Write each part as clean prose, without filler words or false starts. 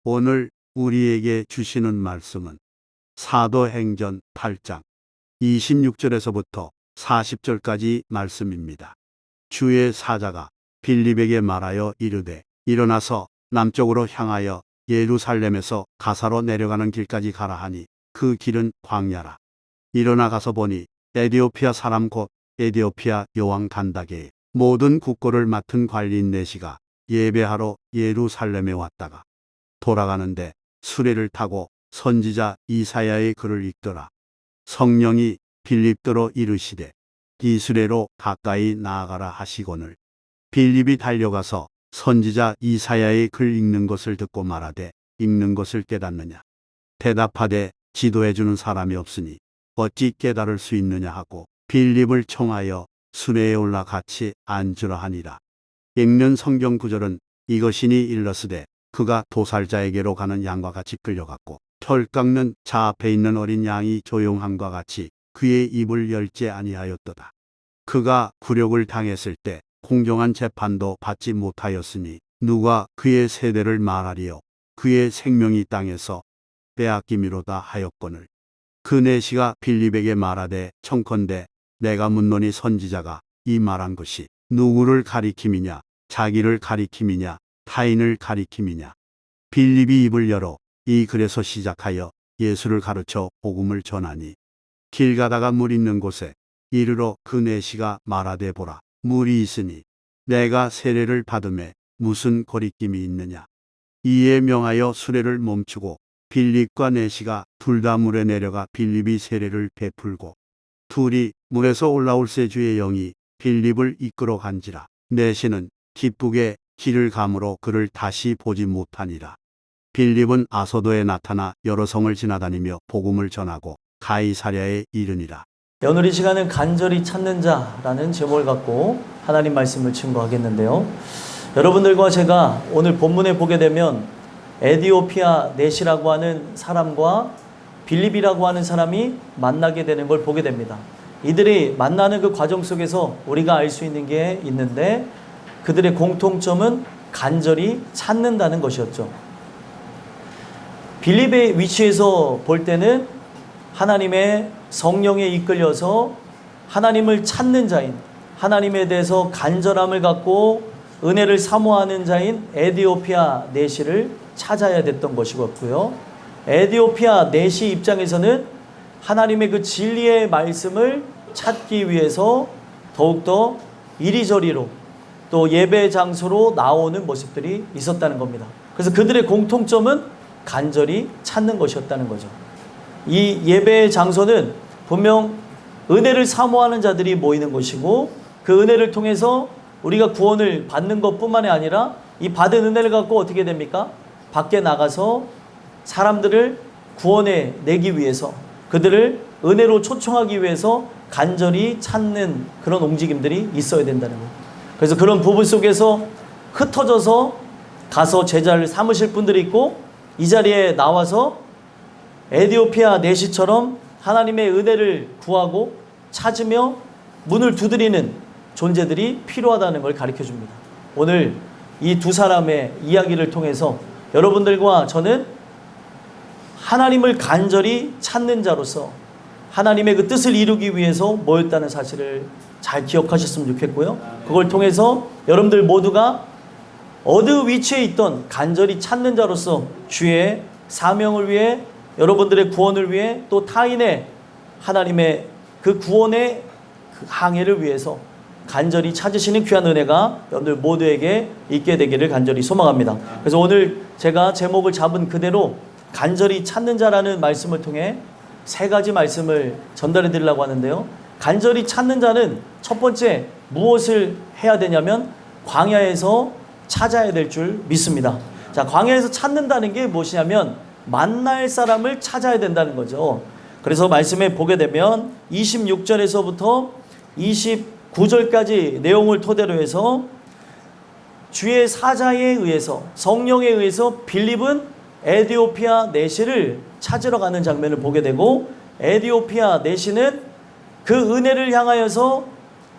오늘 우리에게 주시는 말씀은 사도행전 8장 26절에서부터 40절까지 말씀입니다. 주의 사자가 빌립에게 말하여 이르되 일어나서 남쪽으로 향하여 예루살렘에서 가사로 내려가는 길까지 가라 하니 그 길은 광야라. 일어나 가서 보니 에디오피아 사람 곧 에디오피아 여왕 간다게의 모든 국고를 맡은 관리인 네시가 예배하러 예루살렘에 왔다가 돌아가는데 수레를 타고 선지자 이사야의 글을 읽더라. 성령이 빌립더러 이르시되 이 수레로 가까이 나아가라 하시거늘 빌립이 달려가서 선지자 이사야의 글 읽는 것을 듣고 말하되 읽는 것을 깨닫느냐. 대답하되 지도해 주는 사람이 없으니 어찌 깨달을 수 있느냐 하고 빌립을 청하여 수레에 올라 같이 앉으라 하니라. 읽는 성경 구절은 이것이니 일러스되 그가 도살자에게로 가는 양과 같이 끌려갔고 털 깎는 자 앞에 있는 어린 양이 조용함과 같이 그의 입을 열지 아니하였도다. 그가 굴욕을 당했을 때 공정한 재판도 받지 못하였으니 누가 그의 세대를 말하리요. 그의 생명이 땅에서 빼앗김이로다 하였거늘. 그 내시가 빌립에게 말하되 청컨대 내가 묻노니 선지자가 이 말한 것이 누구를 가리킴이냐, 자기를 가리킴이냐, 타인을 가리킴이냐. 빌립이 입을 열어 이 글에서 시작하여 예수를 가르쳐 복음을 전하니 길 가다가 물 있는 곳에 이르러 그 내시가 말하되 보라 물이 있으니 내가 세례를 받음에 무슨 거리낌이 있느냐. 이에 명하여 수레를 멈추고 빌립과 내시가 둘 다 물에 내려가 빌립이 세례를 베풀고 둘이 물에서 올라올 새 주의 영이 빌립을 이끌어 간지라. 내시는 기쁘게 길을 가므로 그를 다시 보지 못하니라. 빌립은 아소도에 나타나 여러 성을 지나다니며 복음을 전하고 가이사랴에 이르니라. 오늘 이 시간은 간절히 찾는 자라는 제목을 갖고 하나님 말씀을 증거하겠는데요. 여러분들과 제가 오늘 본문에 보게 되면 에디오피아 넷이라고 하는 사람과 빌립이라고 하는 사람이 만나게 되는 걸 보게 됩니다. 이들이 만나는 그 과정 속에서 우리가 알 수 있는 게 있는데 그들의 공통점은 간절히 찾는다는 것이었죠. 빌립의 위치에서 볼 때는 하나님의 성령에 이끌려서 하나님을 찾는 자인, 하나님에 대해서 간절함을 갖고 은혜를 사모하는 자인 에디오피아 내시를 찾아야 됐던 것이었고요. 에디오피아 내시 입장에서는 하나님의 그 진리의 말씀을 찾기 위해서 더욱더 이리저리로 또 예배 장소로 나오는 모습들이 있었다는 겁니다. 그래서 그들의 공통점은 간절히 찾는 것이었다는 거죠. 이 예배 장소는 분명 은혜를 사모하는 자들이 모이는 곳이고 그 은혜를 통해서 우리가 구원을 받는 것뿐만이 아니라 이 받은 은혜를 갖고 어떻게 됩니까? 밖에 나가서 사람들을 구원해 내기 위해서 그들을 은혜로 초청하기 위해서 간절히 찾는 그런 움직임들이 있어야 된다는 거예요. 그래서 그런 부분 속에서 흩어져서 가서 제자를 삼으실 분들이 있고 이 자리에 나와서 에디오피아 내시처럼 하나님의 은혜를 구하고 찾으며 문을 두드리는 존재들이 필요하다는 걸 가르쳐 줍니다. 오늘 이 두 사람의 이야기를 통해서 여러분들과 저는 하나님을 간절히 찾는 자로서 하나님의 그 뜻을 이루기 위해서 모였다는 사실을 잘 기억하셨으면 좋겠고요. 그걸 통해서 여러분들 모두가 어느 위치에 있던 간절히 찾는 자로서 주의 사명을 위해 여러분들의 구원을 위해 또 타인의 하나님의 그 구원의 그 항해를 위해서 간절히 찾으시는 귀한 은혜가 여러분들 모두에게 있게 되기를 간절히 소망합니다. 그래서 오늘 제가 제목을 잡은 그대로 간절히 찾는 자라는 말씀을 통해 세 가지 말씀을 전달해 드리려고 하는데요. 간절히 찾는 자는 첫 번째 무엇을 해야 되냐면 광야에서 찾아야 될 줄 믿습니다. 자, 광야에서 찾는다는 게 무엇이냐면 만날 사람을 찾아야 된다는 거죠. 그래서 말씀에 보게 되면 26절에서부터 29절까지 내용을 토대로 해서 주의 사자에 의해서 성령에 의해서 빌립은 에디오피아 내시를 찾으러 가는 장면을 보게 되고 에디오피아 내시는 그 은혜를 향하여서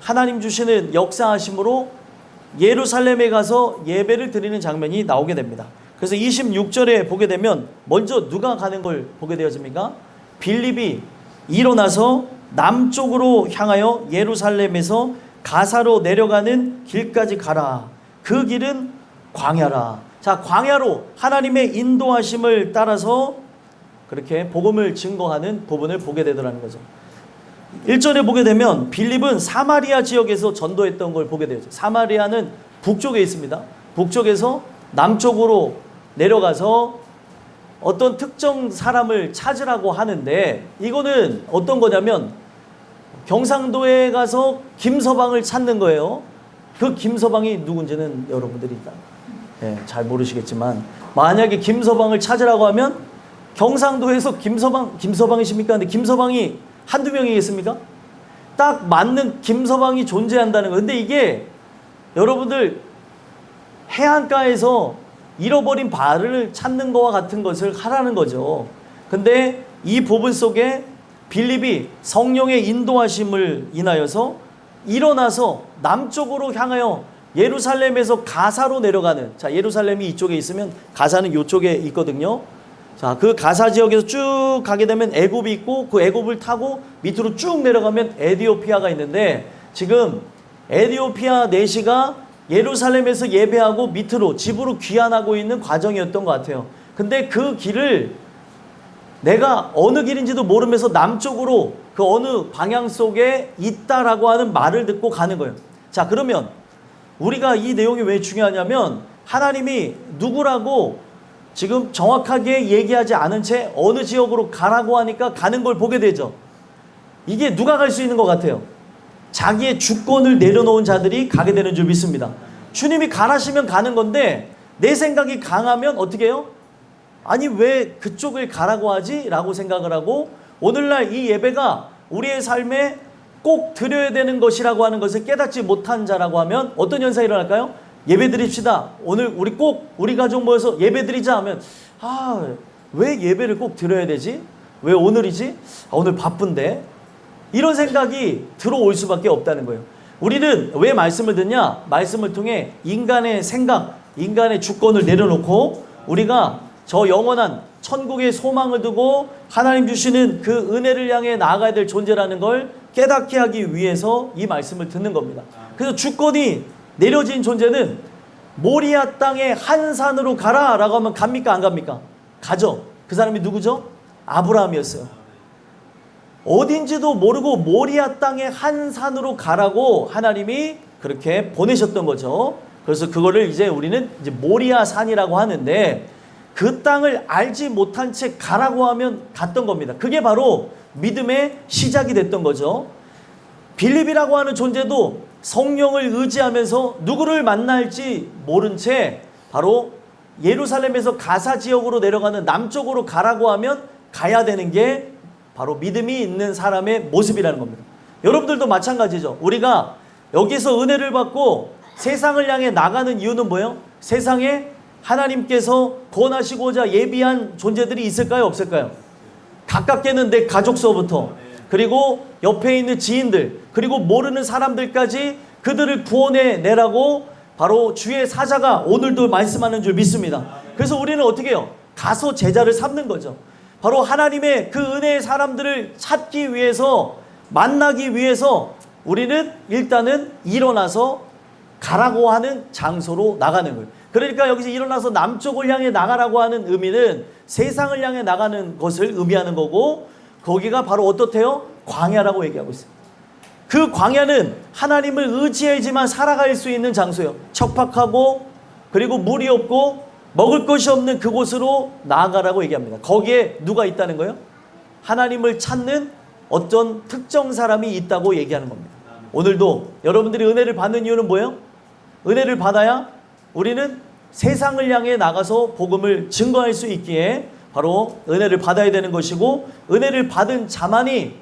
하나님 주시는 역사하심으로 예루살렘에 가서 예배를 드리는 장면이 나오게 됩니다. 그래서 26절에 보게 되면 먼저 누가 가는 걸 보게 되어집니까? 빌립이 일어나서 남쪽으로 향하여 예루살렘에서 가사로 내려가는 길까지 가라. 그 길은 광야라. 자, 광야로 하나님의 인도하심을 따라서 그렇게 복음을 증거하는 부분을 보게 되더라는 거죠. 1절에 보게 되면 빌립은 사마리아 지역에서 전도했던 걸 보게 되죠. 사마리아는 북쪽에 있습니다. 북쪽에서 남쪽으로 내려가서 어떤 특정 사람을 찾으라고 하는데, 이거는 어떤 거냐면 경상도에 가서 김서방을 찾는 거예요. 그 김서방이 누군지는 여러분들이 잘 모르시겠지만, 만약에 김서방을 찾으라고 하면 경상도에서 김서방이십니까? 근데 김서방이 한두 명이겠습니까? 딱 맞는 김서방이 존재한다는 거예요. 근데 이게 여러분들 해안가에서 잃어버린 발을 찾는 것과 같은 것을 하라는 거죠. 근데 이 부분 속에 빌립이 성령의 인도하심을 인하여서 일어나서 남쪽으로 향하여 예루살렘에서 가사로 내려가는, 자, 예루살렘이 이쪽에 있으면 가사는 이쪽에 있거든요. 자, 그 가사 지역에서 쭉 가게 되면 애굽이 있고, 그 애굽을 타고 밑으로 쭉 내려가면 에디오피아가 있는데, 지금 에디오피아 내시가 예루살렘에서 예배하고 밑으로 집으로 귀환하고 있는 과정이었던 것 같아요. 근데 그 길을 내가 어느 길인지도 모르면서 남쪽으로 그 어느 방향 속에 있다라고 하는 말을 듣고 가는 거예요. 자, 그러면 우리가 이 내용이 왜 중요하냐면, 하나님이 누구라고 지금 정확하게 얘기하지 않은 채 어느 지역으로 가라고 하니까 가는 걸 보게 되죠. 이게 누가 갈 수 있는 것 같아요? 자기의 주권을 내려놓은 자들이 가게 되는 줄 믿습니다. 주님이 가라시면 가는 건데, 내 생각이 강하면 어떻게 해요? 아니, 왜 그쪽을 가라고 하지? 라고 생각을 하고, 오늘날 이 예배가 우리의 삶에 꼭 드려야 되는 것이라고 하는 것을 깨닫지 못한 자라고 하면 어떤 현상이 일어날까요? 예배 드립시다. 오늘 우리 꼭 우리 가족 모여서 예배 드리자 하면, 왜 예배를 꼭 드려야 되지? 왜 오늘이지? 오늘 바쁜데? 이런 생각이 들어올 수밖에 없다는 거예요. 우리는 왜 말씀을 듣냐? 말씀을 통해 인간의 생각, 인간의 주권을 내려놓고 우리가 저 영원한 천국의 소망을 두고 하나님 주시는 그 은혜를 향해 나아가야 될 존재라는 걸 깨닫게 하기 위해서 이 말씀을 듣는 겁니다. 그래서 주권이 내려진 존재는 모리아 땅의 한 산으로 가라 라고 하면 갑니까? 안 갑니까? 가죠. 그 사람이 누구죠? 아브라함이었어요. 어딘지도 모르고 모리아 땅의 한 산으로 가라고 하나님이 그렇게 보내셨던 거죠. 그래서 그거를 이제 우리는 이제 모리아 산이라고 하는데, 그 땅을 알지 못한 채 가라고 하면 갔던 겁니다. 그게 바로 믿음의 시작이 됐던 거죠. 빌립이라고 하는 존재도 성령을 의지하면서 누구를 만날지 모른 채 바로 예루살렘에서 가사 지역으로 내려가는 남쪽으로 가라고 하면 가야 되는 게 바로 믿음이 있는 사람의 모습이라는 겁니다. 여러분들도 마찬가지죠. 우리가 여기서 은혜를 받고 세상을 향해 나가는 이유는 뭐예요? 세상에 하나님께서 권하시고자 예비한 존재들이 있을까요? 없을까요? 가깝게는 내 가족서부터, 그리고 옆에 있는 지인들, 그리고 모르는 사람들까지 그들을 구원해 내라고 바로 주의 사자가 오늘도 말씀하는 줄 믿습니다. 그래서 우리는 어떻게 해요? 가서 제자를 삼는 거죠. 바로 하나님의 그 은혜의 사람들을 찾기 위해서, 만나기 위해서 우리는 일단은 일어나서 가라고 하는 장소로 나가는 거예요. 그러니까 여기서 일어나서 남쪽을 향해 나가라고 하는 의미는 세상을 향해 나가는 것을 의미하는 거고, 거기가 바로 어떻대요? 광야라고 얘기하고 있어요. 그 광야는 하나님을 의지해야지만 살아갈 수 있는 장소예요. 척박하고, 그리고 물이 없고 먹을 것이 없는 그곳으로 나아가라고 얘기합니다. 거기에 누가 있다는 거예요? 하나님을 찾는 어떤 특정 사람이 있다고 얘기하는 겁니다. 오늘도 여러분들이 은혜를 받는 이유는 뭐예요? 은혜를 받아야 우리는 세상을 향해 나가서 복음을 증거할 수 있기에 바로 은혜를 받아야 되는 것이고, 은혜를 받은 자만이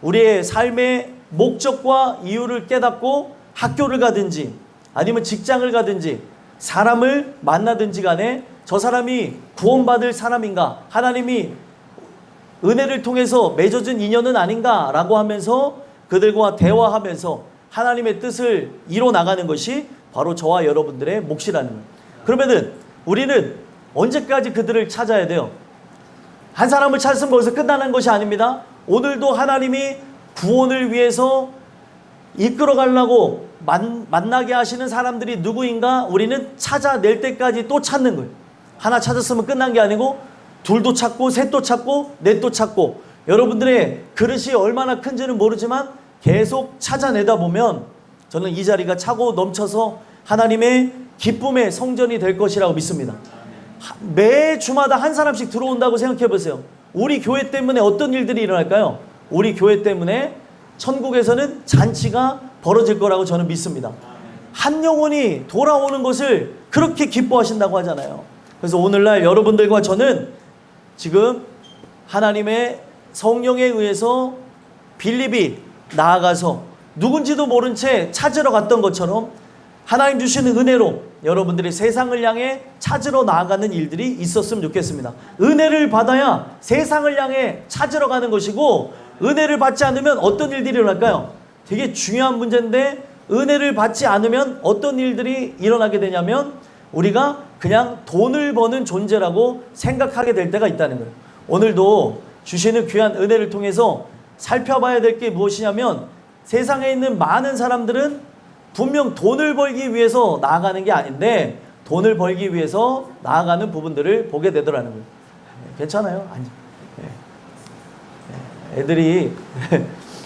우리의 삶의 목적과 이유를 깨닫고 학교를 가든지 아니면 직장을 가든지 사람을 만나든지 간에 저 사람이 구원받을 사람인가, 하나님이 은혜를 통해서 맺어준 인연은 아닌가 라고 하면서 그들과 대화하면서 하나님의 뜻을 이뤄나가는 것이 바로 저와 여러분들의 몫이라는 거예요. 그러면은 우리는 언제까지 그들을 찾아야 돼요? 한 사람을 찾으면 거기서 끝나는 것이 아닙니다. 오늘도 하나님이 구원을 위해서 이끌어 가려고 만나게 하시는 사람들이 누구인가 우리는 찾아낼 때까지 또 찾는 거예요. 하나 찾았으면 끝난 게 아니고 둘도 찾고 셋도 찾고 넷도 찾고, 여러분들의 그릇이 얼마나 큰지는 모르지만 계속 찾아내다 보면 저는 이 자리가 차고 넘쳐서 하나님의 기쁨의 성전이 될 것이라고 믿습니다. 매 주마다 한 사람씩 들어온다고 생각해 보세요. 우리 교회 때문에 어떤 일들이 일어날까요? 우리 교회 때문에 천국에서는 잔치가 벌어질 거라고 저는 믿습니다. 한 영혼이 돌아오는 것을 그렇게 기뻐하신다고 하잖아요. 그래서 오늘날 여러분들과 저는 지금 하나님의 성령에 의해서 빌립이 나아가서 누군지도 모른 채 찾으러 갔던 것처럼 하나님 주시는 은혜로 여러분들이 세상을 향해 찾으러 나아가는 일들이 있었으면 좋겠습니다. 은혜를 받아야 세상을 향해 찾으러 가는 것이고, 은혜를 받지 않으면 어떤 일들이 일어날까요? 되게 중요한 문제인데, 은혜를 받지 않으면 어떤 일들이 일어나게 되냐면 우리가 그냥 돈을 버는 존재라고 생각하게 될 때가 있다는 거예요. 오늘도 주시는 귀한 은혜를 통해서 살펴봐야 될 게 무엇이냐면, 세상에 있는 많은 사람들은 분명 돈을 벌기 위해서 나아가는 게 아닌데 돈을 벌기 위해서 나아가는 부분들을 보게 되더라는 거예요. 괜찮아요? 아니. 애들이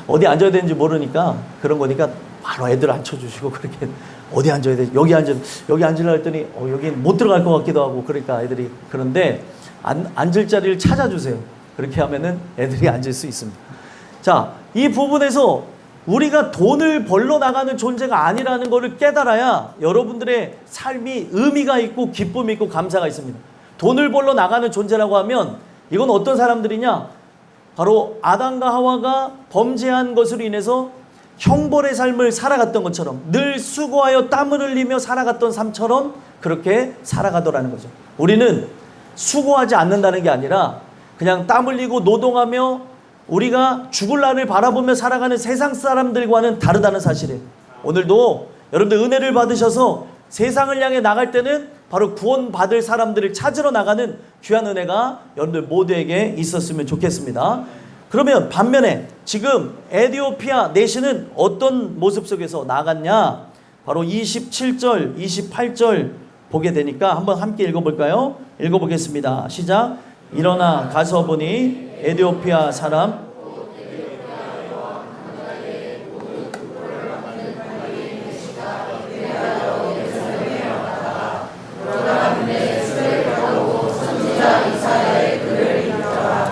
어디 앉아야 되는지 모르니까 그런 거니까 바로 애들 앉혀주시고, 그렇게 어디 앉아야 돼? 여기 앉으려 했더니 여기 못 들어갈 것 같기도 하고, 그러니까 애들이, 그런데 앉을 자리를 찾아주세요. 그렇게 하면은 애들이 앉을 수 있습니다. 자, 이 부분에서 우리가 돈을 벌러 나가는 존재가 아니라는 것을 깨달아야 여러분들의 삶이 의미가 있고 기쁨이 있고 감사가 있습니다. 돈을 벌러 나가는 존재라고 하면 이건 어떤 사람들이냐? 바로 아담과 하와가 범죄한 것으로 인해서 형벌의 삶을 살아갔던 것처럼, 늘 수고하여 땀을 흘리며 살아갔던 삶처럼 그렇게 살아가더라는 거죠. 우리는 수고하지 않는다는 게 아니라 그냥 땀 흘리고 노동하며 우리가 죽을 날을 바라보며 살아가는 세상 사람들과는 다르다는 사실이에요. 오늘도 여러분들 은혜를 받으셔서 세상을 향해 나갈 때는 바로 구원받을 사람들을 찾으러 나가는 귀한 은혜가 여러분들 모두에게 있었으면 좋겠습니다. 그러면 반면에 지금 에디오피아 내시는 어떤 모습 속에서 나갔냐? 바로 27절, 28절 보게 되니까 한번 함께 읽어볼까요? 읽어보겠습니다. 시작. 일어나 가서 보니 에디오피아 사람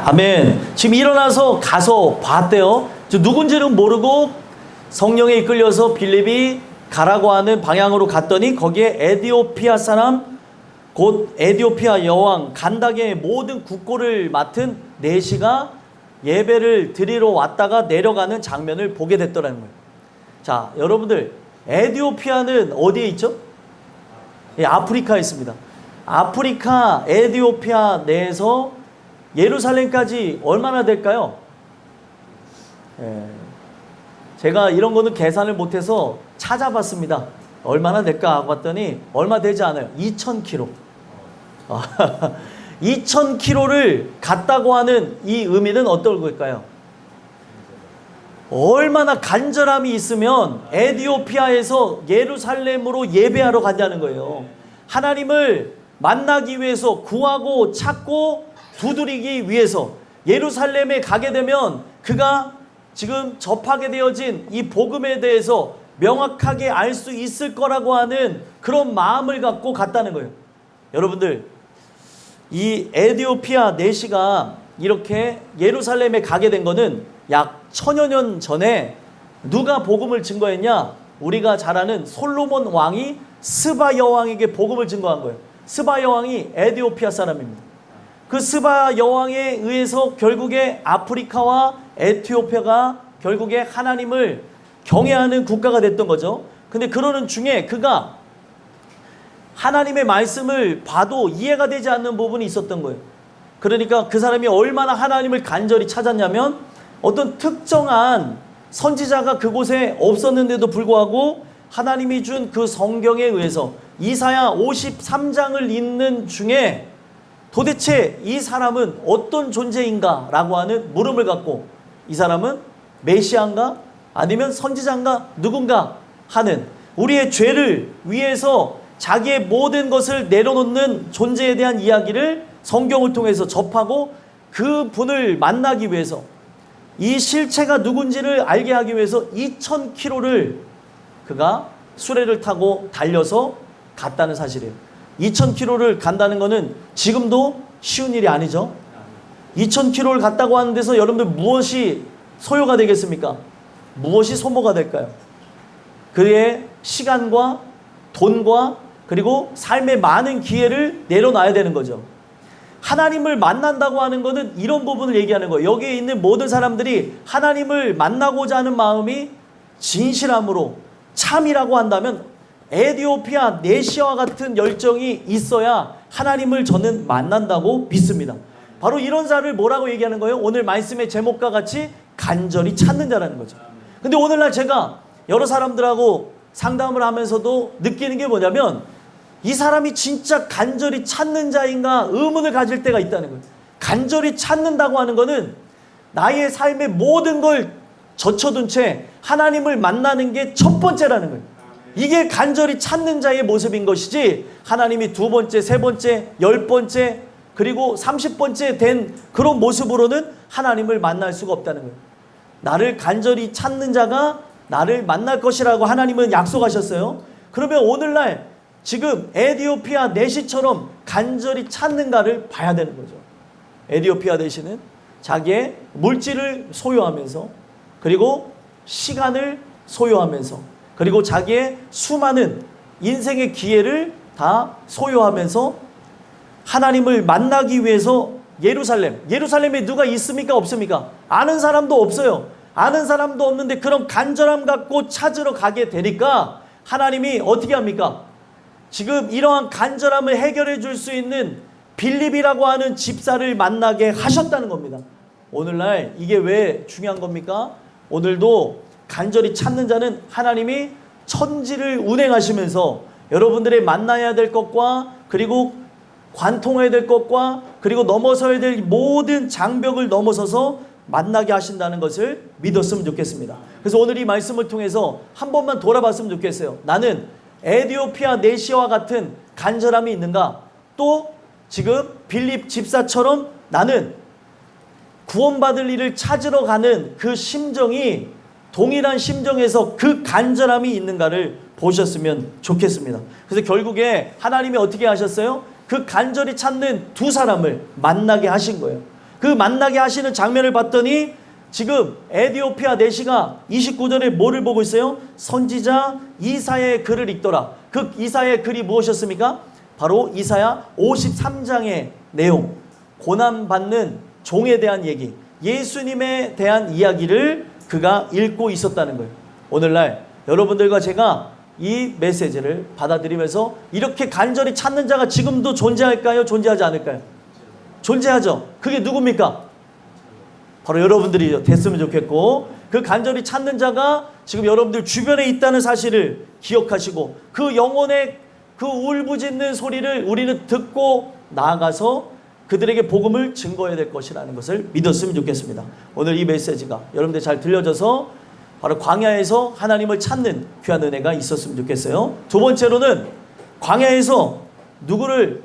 아멘. 지금 일어나서 가서 봤대요. 누군지는 모르고 성령에 이끌려서 빌립이 가라고 하는 방향으로 갔더니 거기에 에디오피아 사람, 곧 에디오피아 여왕 간닥의 모든 국고를 맡은 내시가 예배를 드리러 왔다가 내려가는 장면을 보게 됐더라는 거예요. 자, 여러분들, 에디오피아는 어디에 있죠? 예, 아프리카에 있습니다. 아프리카 에디오피아 내에서 예루살렘까지 얼마나 될까요? 예, 제가 이런 거는 계산을 못해서 찾아봤습니다. 얼마나 될까 하고 봤더니 얼마 되지 않아요. 2000km. 2000km를 갔다고 하는 이 의미는 어떨 걸까요? 얼마나 간절함이 있으면 에디오피아에서 예루살렘으로 예배하러 간다는 거예요. 하나님을 만나기 위해서, 구하고 찾고 두드리기 위해서 예루살렘에 가게 되면 그가 지금 접하게 되어진 이 복음에 대해서 명확하게 알 수 있을 거라고 하는 그런 마음을 갖고 갔다는 거예요. 여러분들, 이 에디오피아 내시가 이렇게 예루살렘에 가게 된 거는 약 1000여 년 전에 누가 복음을 증거했냐? 우리가 잘 아는 솔로몬 왕이 스바 여왕에게 복음을 증거한 거예요. 스바 여왕이 에디오피아 사람입니다. 그 스바 여왕에 의해서 결국에 아프리카와 에티오피아가 결국에 하나님을 경외하는 국가가 됐던 거죠. 근데 그러는 중에 그가 하나님의 말씀을 봐도 이해가 되지 않는 부분이 있었던 거예요. 그러니까 그 사람이 얼마나 하나님을 간절히 찾았냐면, 어떤 특정한 선지자가 그곳에 없었는데도 불구하고 하나님이 준 그 성경에 의해서 이사야 53장을 읽는 중에 도대체 이 사람은 어떤 존재인가? 라고 하는 물음을 갖고 이 사람은 메시아인가? 아니면 선지자인가? 누군가? 하는 우리의 죄를 위해서 자기의 모든 것을 내려놓는 존재에 대한 이야기를 성경을 통해서 접하고 그 분을 만나기 위해서 이 실체가 누군지를 알게 하기 위해서 2000km를 그가 수레를 타고 달려서 갔다는 사실이에요. 2000km를 간다는 것은 지금도 쉬운 일이 아니죠. 2000km를 갔다고 하는 데서 여러분들 무엇이 소요가 되겠습니까? 무엇이 소모가 될까요? 그의 시간과 돈과 그리고 삶의 많은 기회를 내려놔야 되는 거죠. 하나님을 만난다고 하는 것은 이런 부분을 얘기하는 거예요. 여기에 있는 모든 사람들이 하나님을 만나고자 하는 마음이 진실함으로 참이라고 한다면 에디오피아 내시와 같은 열정이 있어야 하나님을 저는 만난다고 믿습니다. 바로 이런 자를 뭐라고 얘기하는 거예요? 오늘 말씀의 제목과 같이 간절히 찾는 자라는 거죠. 근데 오늘날 제가 여러 사람들하고 상담을 하면서도 느끼는 게 뭐냐면 이 사람이 진짜 간절히 찾는 자인가 의문을 가질 때가 있다는 거예요. 간절히 찾는다고 하는 것은 나의 삶의 모든 걸 젖혀둔 채 하나님을 만나는 게 첫 번째라는 거예요. 이게 간절히 찾는 자의 모습인 것이지 하나님이 두 번째, 세 번째, 10번째 그리고 30번째 된 그런 모습으로는 하나님을 만날 수가 없다는 거예요. 나를 간절히 찾는 자가 나를 만날 것이라고 하나님은 약속하셨어요. 그러면 오늘날 지금 에디오피아 내시처럼 간절히 찾는가를 봐야 되는 거죠. 에디오피아 내시는 자기의 물질을 소유하면서 그리고 시간을 소유하면서 그리고 자기의 수많은 인생의 기회를 다 소유하면서 하나님을 만나기 위해서 예루살렘에 누가 있습니까? 없습니까? 아는 사람도 없어요. 아는 사람도 없는데 그런 간절함 갖고 찾으러 가게 되니까 하나님이 어떻게 합니까? 지금 이러한 간절함을 해결해 줄 수 있는 빌립이라고 하는 집사를 만나게 하셨다는 겁니다. 오늘날 이게 왜 중요한 겁니까? 오늘도 간절히 찾는 자는 하나님이 천지를 운행하시면서 여러분들의 만나야 될 것과 그리고 관통해야 될 것과 그리고 넘어서야 될 모든 장벽을 넘어서서 만나게 하신다는 것을 믿었으면 좋겠습니다. 그래서 오늘 이 말씀을 통해서 한 번만 돌아봤으면 좋겠어요. 나는 에디오피아 내시와 같은 간절함이 있는가? 또 지금 빌립 집사처럼 나는 구원받을 일을 찾으러 가는 그 심정이 동일한 심정에서 그 간절함이 있는가를 보셨으면 좋겠습니다. 그래서 결국에 하나님이 어떻게 하셨어요? 그 간절히 찾는 두 사람을 만나게 하신 거예요. 그 만나게 하시는 장면을 봤더니 지금 에디오피아 내시가 29절에 뭐를 보고 있어요? 선지자 이사야의 글을 읽더라. 그 이사야의 글이 무엇이었습니까? 바로 이사야 53장의 내용, 고난받는 종에 대한 얘기, 예수님에 대한 이야기를 그가 읽고 있었다는 거예요. 오늘날 여러분들과 제가 이 메시지를 받아들이면서 이렇게 간절히 찾는 자가 지금도 존재할까요? 존재하지 않을까요? 존재하죠. 그게 누굽니까? 바로 여러분들이 됐으면 좋겠고, 그 간절히 찾는 자가 지금 여러분들 주변에 있다는 사실을 기억하시고 그 영혼의 그 울부짖는 소리를 우리는 듣고 나아가서 그들에게 복음을 증거해야 될 것이라는 것을 믿었으면 좋겠습니다. 오늘 이 메시지가 여러분들 잘 들려져서 바로 광야에서 하나님을 찾는 귀한 은혜가 있었으면 좋겠어요. 두 번째로는 광야에서 누구를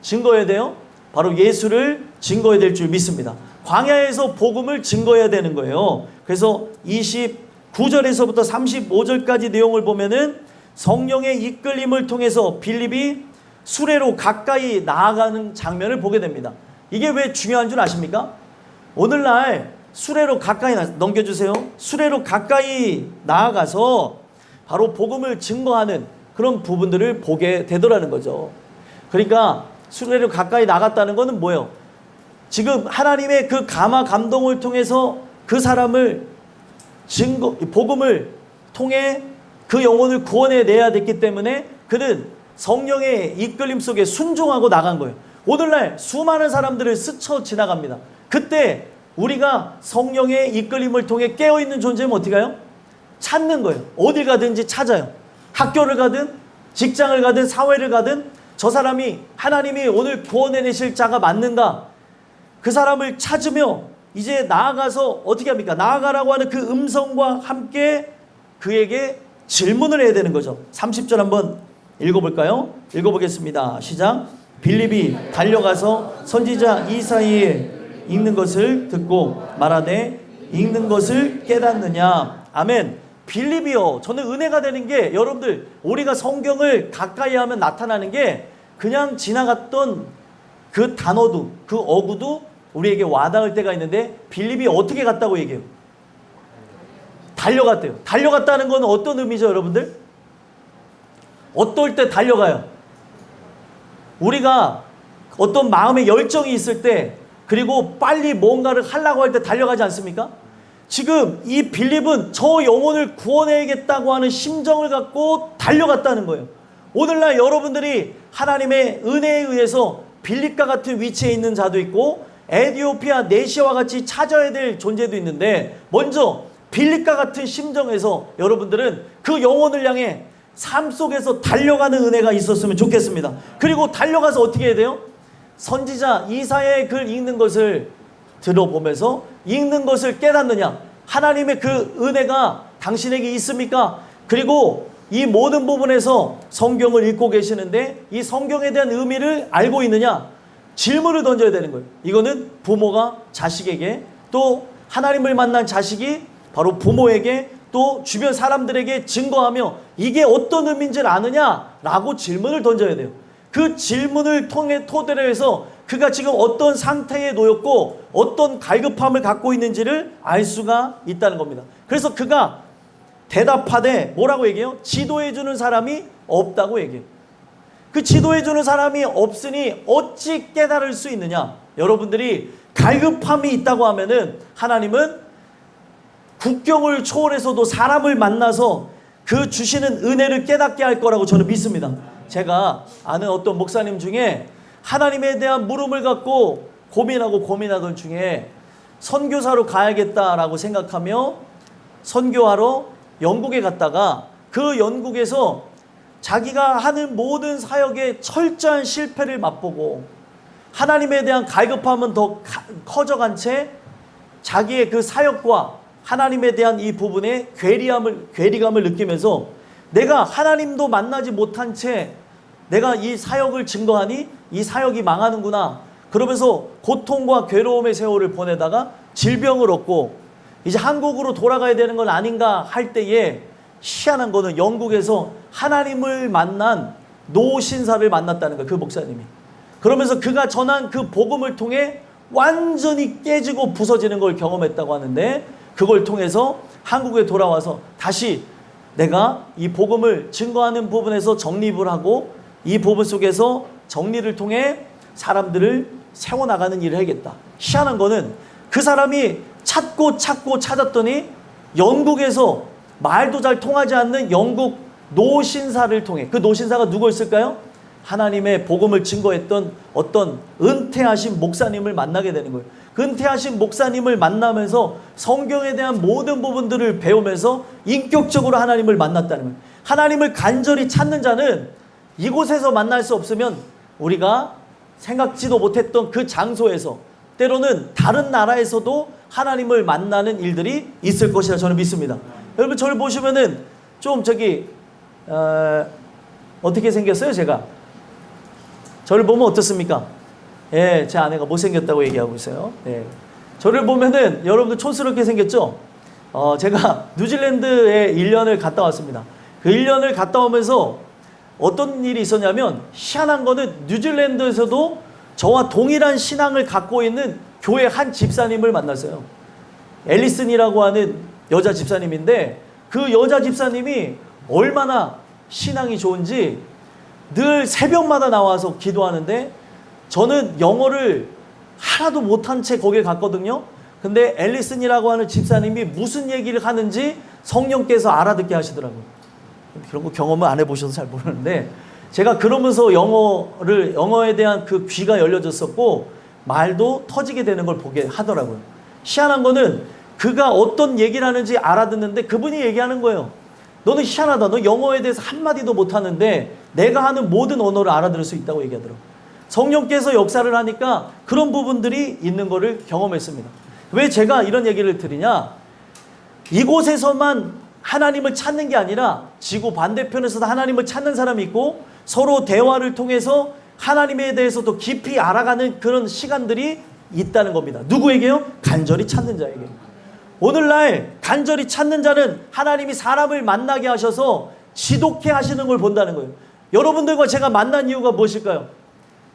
증거해야 돼요? 바로 예수를 증거해야 될 줄 믿습니다. 광야에서 복음을 증거해야 되는 거예요. 그래서 29절에서부터 35절까지 내용을 보면은 성령의 이끌림을 통해서 빌립이 수레로 가까이 나아가는 장면을 보게 됩니다. 이게 왜 중요한 줄 아십니까? 오늘날 수레로 가까이 넘겨주세요. 수레로 가까이 나아가서 바로 복음을 증거하는 그런 부분들을 보게 되더라는 거죠. 그러니까 수레로 가까이 나갔다는 것은 뭐예요? 지금 하나님의 그 감화 감동을 통해서 그 사람을 복음을 통해 그 영혼을 구원해 내야 됐기 때문에 그는 성령의 이끌림 속에 순종하고 나간 거예요. 오늘날 수많은 사람들을 스쳐 지나갑니다. 그때 우리가 성령의 이끌림을 통해 깨어있는 존재면 어떻게 해요? 찾는 거예요. 어딜 가든지 찾아요. 학교를 가든 직장을 가든 사회를 가든 저 사람이 하나님이 오늘 구원해내실 자가 맞는가? 그 사람을 찾으며 이제 나아가서 어떻게 합니까? 나아가라고 하는 그 음성과 함께 그에게 질문을 해야 되는 거죠. 30절 한번 읽어볼까요? 읽어보겠습니다. 시작. 빌립이 달려가서 선지자 이사야의 읽는 것을 듣고 말하되 읽는 것을 깨닫느냐. 아멘. 빌립이요. 저는 은혜가 되는 게 여러분들 우리가 성경을 가까이 하면 나타나는 게 그냥 지나갔던 그 단어도 그 어구도 우리에게 와닿을 때가 있는데 빌립이 어떻게 갔다고 얘기해요? 달려갔대요. 달려갔다는 건 어떤 의미죠, 여러분들? 어떨 때 달려가요? 우리가 어떤 마음의 열정이 있을 때 그리고 빨리 뭔가를 하려고 할 때 달려가지 않습니까? 지금 이 빌립은 저 영혼을 구원해야겠다고 하는 심정을 갖고 달려갔다는 거예요. 오늘날 여러분들이 하나님의 은혜에 의해서 빌립과 같은 위치에 있는 자도 있고 에디오피아 네시아와 같이 찾아야 될 존재도 있는데 먼저 빌립과 같은 심정에서 여러분들은 그 영혼을 향해 삶 속에서 달려가는 은혜가 있었으면 좋겠습니다. 그리고 달려가서 어떻게 해야 돼요? 선지자 이사야의 글 읽는 것을 들어보면서 읽는 것을 깨닫느냐? 하나님의 그 은혜가 당신에게 있습니까? 그리고 이 모든 부분에서 성경을 읽고 계시는데 이 성경에 대한 의미를 알고 있느냐? 질문을 던져야 되는 거예요. 이거는 부모가 자식에게 또 하나님을 만난 자식이 바로 부모에게 또 주변 사람들에게 증거하며 이게 어떤 의미인지를 아느냐라고 질문을 던져야 돼요. 그 질문을 통해 토대로 해서 그가 지금 어떤 상태에 놓였고 어떤 갈급함을 갖고 있는지를 알 수가 있다는 겁니다. 그래서 그가 대답하되 뭐라고 얘기해요? 지도해 주는 사람이 없다고 얘기해요. 그 지도해 주는 사람이 없으니 어찌 깨달을 수 있느냐? 여러분들이 갈급함이 있다고 하면은 하나님은 국경을 초월해서도 사람을 만나서 그 주시는 은혜를 깨닫게 할 거라고 저는 믿습니다. 제가 아는 어떤 목사님 중에 하나님에 대한 물음을 갖고 고민하던 중에 선교사로 가야겠다라고 생각하며 선교하러 영국에 갔다가 그 영국에서 자기가 하는 모든 사역에 철저한 실패를 맛보고 하나님에 대한 갈급함은 더 커져간 채 자기의 그 사역과 하나님에 대한 이 부분에 괴리감을 느끼면서 내가 하나님도 만나지 못한 채 내가 이 사역을 증거하니 이 사역이 망하는구나. 그러면서 고통과 괴로움의 세월을 보내다가 질병을 얻고 이제 한국으로 돌아가야 되는 건 아닌가 할 때에 희한한 거는 영국에서 하나님을 만난 노신사를 만났다는 거예요. 그 목사님이. 그러면서 그가 전한 그 복음을 통해 완전히 깨지고 부서지는 걸 경험했다고 하는데 그걸 통해서 한국에 돌아와서 다시 내가 이 복음을 증거하는 부분에서 정립을 하고 이 부분 속에서 정리를 통해 사람들을 세워나가는 일을 해야겠다. 희한한 거는 그 사람이 찾고 찾았더니 영국에서 말도 잘 통하지 않는 영국 노신사를 통해 그 노신사가 누구였을까요? 하나님의 복음을 증거했던 어떤 은퇴하신 목사님을 만나게 되는 거예요. 그 은퇴하신 목사님을 만나면서 성경에 대한 모든 부분들을 배우면서 인격적으로 하나님을 만났다는 거예요. 하나님을 간절히 찾는 자는 이곳에서 만날 수 없으면 우리가 생각지도 못했던 그 장소에서 때로는 다른 나라에서도 하나님을 만나는 일들이 있을 것이라 저는 믿습니다. 여러분 저를 보시면은 좀 어떻게 생겼어요 제가? 저를 보면 어떻습니까? 예, 제 아내가 못생겼다고 얘기하고 있어요. 예. 저를 보면은 여러분들 촌스럽게 생겼죠? 제가 뉴질랜드에 1년을 갔다 왔습니다. 그 1년을 갔다 오면서 어떤 일이 있었냐면 희한한 거는 뉴질랜드에서도 저와 동일한 신앙을 갖고 있는 교회 한 집사님을 만났어요. 앨리슨이라고 하는 여자 집사님인데 그 여자 집사님이 얼마나 신앙이 좋은지 늘 새벽마다 나와서 기도하는데 저는 영어를 하나도 못한 채 거기에 갔거든요. 근데 앨리슨이라고 하는 집사님이 무슨 얘기를 하는지 성령께서 알아듣게 하시더라고요. 그런 거 경험을 안 해보셔서 잘 모르는데 제가 그러면서 영어에 대한 그 귀가 열려졌었고 말도 터지게 되는 걸 보게 하더라고요. 희한한 거는 그가 어떤 얘기를 하는지 알아듣는데 그분이 얘기하는 거예요. 너는 희한하다. 너 영어에 대해서 한마디도 못하는데 내가 하는 모든 언어를 알아들을 수 있다고 얘기하더라고요. 성령께서 역사를 하니까 그런 부분들이 있는 것을 경험했습니다. 왜 제가 이런 얘기를 드리냐? 이곳에서만 하나님을 찾는 게 아니라 지구 반대편에서도 하나님을 찾는 사람이 있고 서로 대화를 통해서 하나님에 대해서도 깊이 알아가는 그런 시간들이 있다는 겁니다. 누구에게요? 간절히 찾는 자에게. 오늘날 간절히 찾는 자는 하나님이 사람을 만나게 하셔서 지독해 하시는 걸 본다는 거예요. 여러분들과 제가 만난 이유가 무엇일까요?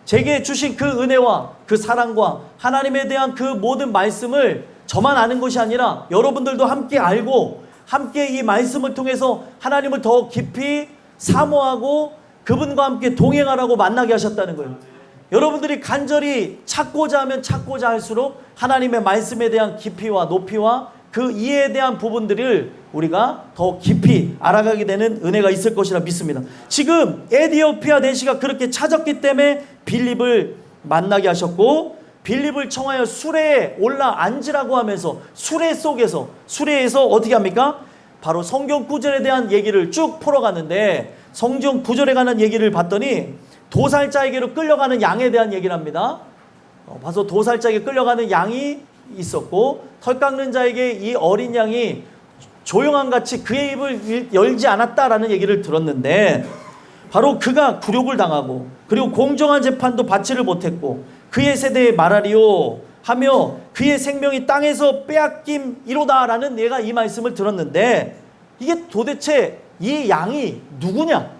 제게 주신 그 은혜와 그 사랑과 하나님에 대한 그 모든 말씀을 저만 아는 것이 아니라 여러분들도 함께 알고 함께 이 말씀을 통해서 하나님을 더 깊이 사모하고 그분과 함께 동행하라고 만나게 하셨다는 거예요. 여러분들이 간절히 찾고자 하면 찾고자 할수록 하나님의 말씀에 대한 깊이와 높이와 그 이해에 대한 부분들을 우리가 더 깊이 알아가게 되는 은혜가 있을 것이라 믿습니다. 지금 에디오피아 내시가 그렇게 찾았기 때문에 빌립을 만나게 하셨고 빌립을 청하여 수레에 올라 앉으라고 하면서 수레에서 어떻게 합니까? 바로 성경 구절에 대한 얘기를 쭉 풀어가는데 성경 구절에 관한 얘기를 봤더니 도살자에게로 끌려가는 양에 대한 얘기를 합니다. 봐서 도살자에게 끌려가는 양이 있었고 털 깎는 자에게 이 어린 양이 조용한 같이 그의 입을 열지 않았다라는 얘기를 들었는데 바로 그가 굴욕을 당하고 그리고 공정한 재판도 받지를 못했고 그의 세대에 말하리요 하며 그의 생명이 땅에서 빼앗김이로다라는 내가 이 말씀을 들었는데 이게 도대체 이 양이 누구냐?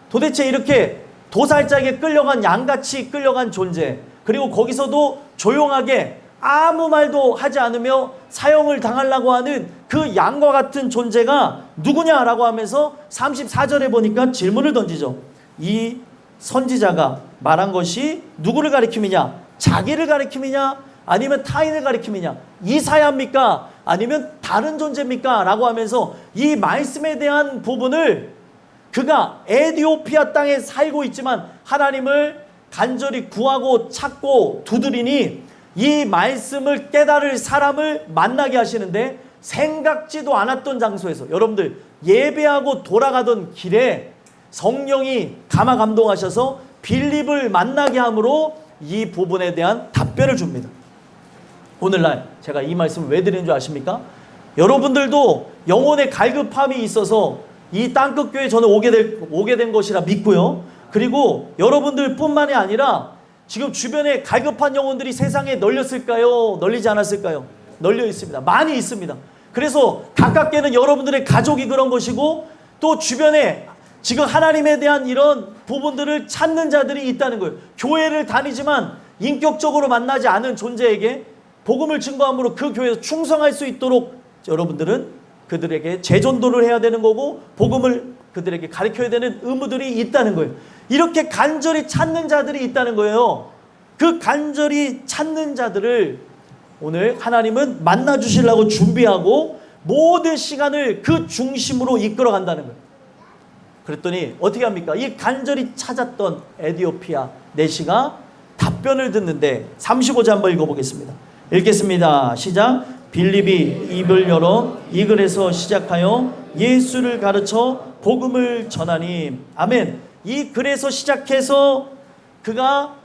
도대체 이렇게 도살자에게 끌려간 양같이 끌려간 존재 그리고 거기서도 조용하게 아무 말도 하지 않으며 사형을 당하려고 하는 그 양과 같은 존재가 누구냐라고 하면서 34절에 보니까 질문을 던지죠. 이 선지자가 말한 것이 누구를 가리킴이냐? 자기를 가리킴이냐? 아니면 타인을 가리킴이냐? 이사야입니까? 아니면 다른 존재입니까? 라고 하면서 이 말씀에 대한 부분을 그가 에디오피아 땅에 살고 있지만 하나님을 간절히 구하고 찾고 두드리니 이 말씀을 깨달을 사람을 만나게 하시는데 생각지도 않았던 장소에서 여러분들 예배하고 돌아가던 길에 성령이 감화 감동하셔서 빌립을 만나게 함으로 이 부분에 대한 답변을 줍니다. 오늘날 제가 이 말씀을 왜 드리는 줄 아십니까? 여러분들도 영혼의 갈급함이 있어서 이 땅끝 교회에 저는 오게 된 것이라 믿고요. 그리고 여러분들 뿐만이 아니라 지금 주변에 갈급한 영혼들이 세상에 널렸을까요? 널리지 않았을까요? 널려 있습니다. 많이 있습니다. 그래서 가깝게는 여러분들의 가족이 그런 것이고 또 주변에 지금 하나님에 대한 이런 부분들을 찾는 자들이 있다는 거예요. 교회를 다니지만 인격적으로 만나지 않은 존재에게 복음을 증거함으로 그 교회에서 충성할 수 있도록 여러분들은 그들에게 재전도를 해야 되는 거고 복음을 그들에게 가르쳐야 되는 의무들이 있다는 거예요. 이렇게 간절히 찾는 자들이 있다는 거예요. 그 간절히 찾는 자들을 오늘 하나님은 만나 주시려고 준비하고 모든 시간을 그 중심으로 이끌어 간다는 거예요. 그랬더니 어떻게 합니까? 이 간절히 찾았던 에디오피아 내시가 답변을 듣는데 35절 한번 읽어보겠습니다. 읽겠습니다. 시작. 빌립이 입을 열어 이 글에서 시작하여 예수를 가르쳐 복음을 전하니. 아멘. 이 글에서 시작해서 그가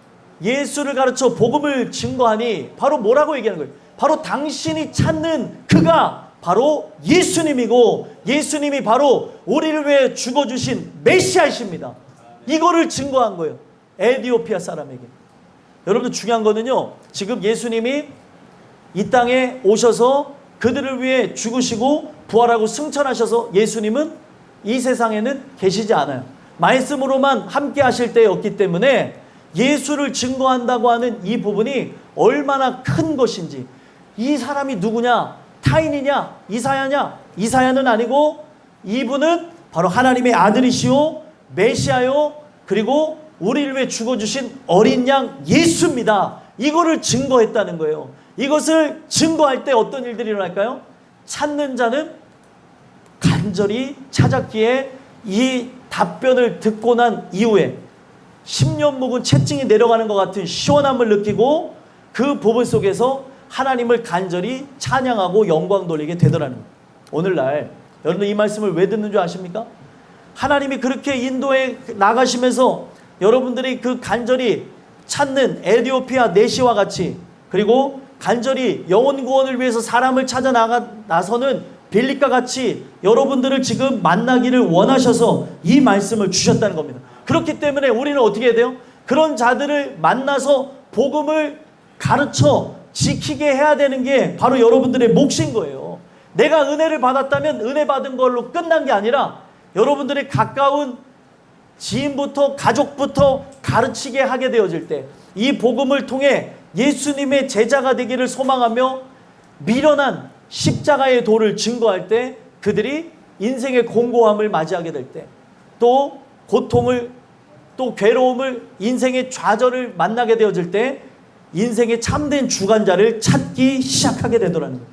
예수를 가르쳐 복음을 증거하니 바로 뭐라고 얘기하는 거예요? 바로 당신이 찾는 그가 바로 예수님이고 예수님이 바로 우리를 위해 죽어주신 메시아이십니다. 이거를 증거한 거예요. 에디오피아 사람에게. 여러분들 중요한 거는요. 지금 예수님이 이 땅에 오셔서 그들을 위해 죽으시고 부활하고 승천하셔서 예수님은 이 세상에는 계시지 않아요. 말씀으로만 함께 하실 때였기 때문에 예수를 증거한다고 하는 이 부분이 얼마나 큰 것인지 이 사람이 누구냐? 타인이냐? 이사야냐? 이사야는 아니고 이분은 바로 하나님의 아들이시오 메시아요 그리고 우리를 위해 죽어주신 어린 양 예수입니다. 이거를 증거했다는 거예요. 이것을 증거할 때 어떤 일들이 일어날까요? 찾는 자는 간절히 찾았기에 이 답변을 듣고 난 이후에 10년 묵은 채증이 내려가는 것 같은 시원함을 느끼고 그 부분 속에서 하나님을 간절히 찬양하고 영광 돌리게 되더라는 거예요. 오늘날 여러분들 이 말씀을 왜 듣는 줄 아십니까? 하나님이 그렇게 인도에 나가시면서 여러분들이 그 간절히 찾는 에티오피아 내시와 같이, 그리고 간절히 영혼 구원을 위해서 사람을 찾아 나서는 빌립과 같이 여러분들을 지금 만나기를 원하셔서 이 말씀을 주셨다는 겁니다. 그렇기 때문에 우리는 어떻게 해야 돼요? 그런 자들을 만나서 복음을 가르쳐 지키게 해야 되는 게 바로 여러분들의 몫인 거예요. 내가 은혜를 받았다면 은혜 받은 걸로 끝난 게 아니라 여러분들의 가까운 지인부터 가족부터 가르치게 하게 되어질 때, 이 복음을 통해 예수님의 제자가 되기를 소망하며 미련한 십자가의 도를 증거할 때, 그들이 인생의 공고함을 맞이하게 될 때, 또 고통을, 또 괴로움을, 인생의 좌절을 만나게 되어질 때 인생의 참된 주관자를 찾기 시작하게 되더라는 거예요.